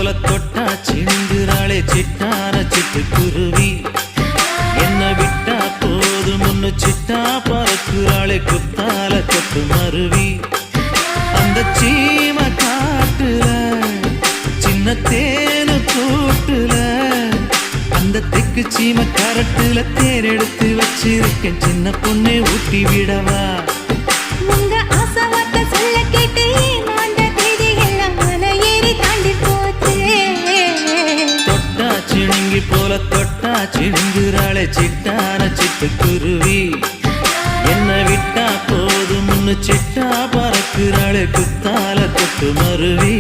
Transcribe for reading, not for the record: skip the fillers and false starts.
போல தொட்டா சிணுங்குறாளே சிட்டான சிட்டுக்குருவி. என்ன விட்டா போதும் முன்னு சிட்டா பறக்குறாளே குத்தால கொத்து மருவி. அந்த சீம காட்டுல சின்ன தேனு கூட்டுல அந்த தெக்கு சீம கரட்டுல தேர் எடுத்து வச்சிருக்கேன் சின்ன பொண்ணே ஊட்டி விடவா. உங்க ஆசவார்த்தை சொல்ல கேட்டு ஏமாந்த தேதி எல்லாம் மலை ஏறி தாண்டி போச்சு. தொட்டா சிணுங்கி போல தொட்டா சிணுங்குறாளே சிட்டான சிட்டுக்குருவி. என்ன விட்டா போதும் முன்னு சிட்டா பறக்குறாளே குத்தால கொத்து மருவி.